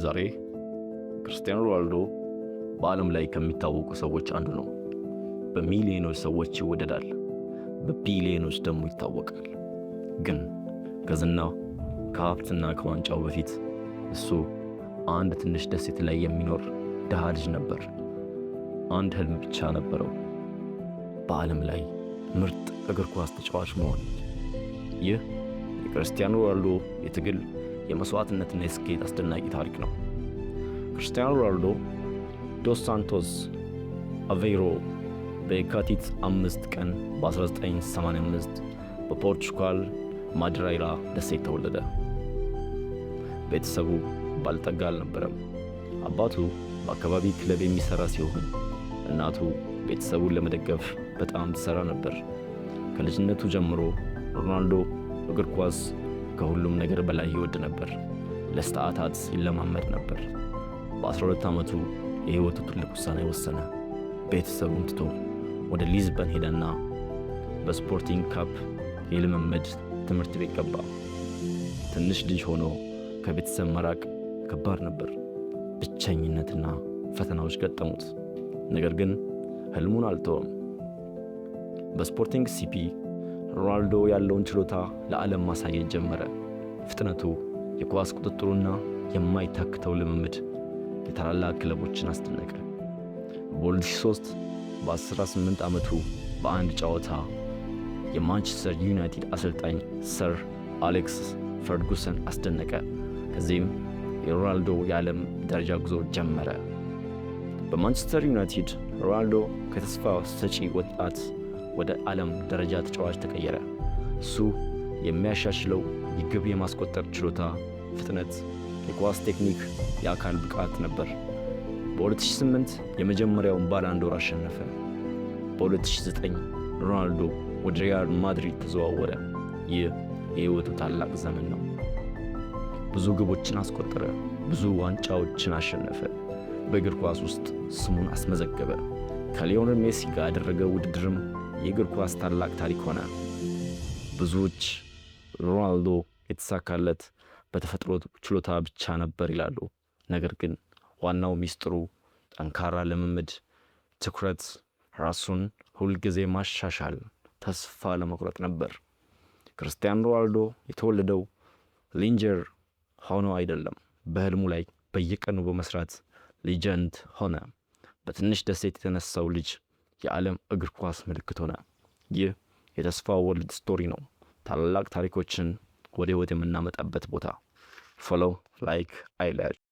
ዛሬ ክርስቲያኖ ሮናልዶ በዓለም ላይ ከሚታወቁ ሰዎች አንዱ ነው። በሚሊዮኖች ሰዎች ይወደዳል፣ በቢሊዮኖች ደግሞ ይታወቃል። ግን ከዝናው ከሀብትና ከዋንጫው በፊት እሱ አንድ ትንሽ ደሴት ላይ የሚኖር ድሃ ልጅ ነበር። አንድ ህልም ብቻ ነበረው፣ በዓለም ላይ ምርጥ እግር ኳስ ተጫዋች መሆን። ይህ የክርስቲያኖ ሮናልዶ የትግል የመስዋዕትነትና የስኬት አስደናቂ ታሪክ ነው። ክርስቲያኖ ሮናልዶ ዶስ ሳንቶስ አቬይሮ በየካቲት 5 ቀን በ1985 በፖርቹጋል ማዴይራ ደሴት ተወለደ። ቤተሰቡ ባለጠጋ አልነበረም። አባቱ በአካባቢ ክለብ የሚሰራ ሲሆን እናቱ ቤተሰቡን ለመደገፍ በጣም ትሰራ ነበር። ከልጅነቱ ጀምሮ ሮናልዶ እግር ኳስ ከሁሉም ነገር በላይ ይወድ ነበር። ለሰዓታት ይለማመድ ነበር። በ12 ዓመቱ የህይወቱ ትልቅ ውሳኔ ወሰነ። ቤተሰቡን ትቶ ወደ ሊዝበን ሄደና በስፖርቲንግ ካፕ የልምምድ ትምህርት ቤት ገባ። ትንሽ ልጅ ሆኖ ከቤተሰብ መራቅ ከባድ ነበር። ብቸኝነትና ፈተናዎች ገጠሙት። ነገር ግን ህልሙን አልተወም። በስፖርቲንግ ሲፒ ሮናልዶ ያለውን ችሎታ ለዓለም ማሳየት ጀመረ። ፍጥነቱ፣ የኳስ ቁጥጥሩና የማይታክተው ልምምድ የታላላቅ ክለቦችን አስደነቀ። በ2003 በ18 ዓመቱ በአንድ ጨዋታ የማንቸስተር ዩናይትድ አሰልጣኝ ሰር አሌክስ ፈርጉሰን አስደነቀ። ከዚህም የሮናልዶ የዓለም ደረጃ ጉዞ ጀመረ። በማንቸስተር ዩናይትድ ሮናልዶ ከተስፋ ሰጪ ወጣት ወደ ዓለም ደረጃ ተጫዋች ተቀየረ። እሱ የሚያሻሽለው የግብ የማስቆጠር ችሎታ፣ ፍጥነት፣ የኳስ ቴክኒክ፣ የአካል ብቃት ነበር። በ2008 የመጀመሪያውን ባላንዶር አሸነፈ። በ2009 ሮናልዶ ወደ ሪያል ማድሪድ ተዘዋወረ። ይህ የህይወቱ ታላቅ ዘመን ነው። ብዙ ግቦችን አስቆጠረ፣ ብዙ ዋንጫዎችን አሸነፈ። በእግር ኳስ ውስጥ ስሙን አስመዘገበ። ከሊዮኔል ሜሲ ጋር ያደረገው ውድድርም የእግር ኳስ ታላቅ ታሪክ ሆነ። ብዙዎች ሮናልዶ የተሳካለት በተፈጥሮ ችሎታ ብቻ ነበር ይላሉ። ነገር ግን ዋናው ሚስጥሩ ጠንካራ ልምምድ፣ ትኩረት፣ ራሱን ሁልጊዜ ማሻሻል፣ ተስፋ ለመቁረጥ ነበር። ክርስቲያኖ ሮናልዶ የተወለደው ሊንጀር ሆኖ አይደለም። በህልሙ ላይ በየቀኑ በመስራት ሊጀንድ ሆነ። በትንሽ ደሴት የተነሳው ልጅ የዓለም እግር ኳስ ምልክት ሆነ። ይህ የተስፋ ወርልድ ስቶሪ ነው። ታላላቅ ታሪኮችን ወደ ህይወት የምናመጣበት ቦታ። ፎሎው፣ ላይክ አይለያችሁ።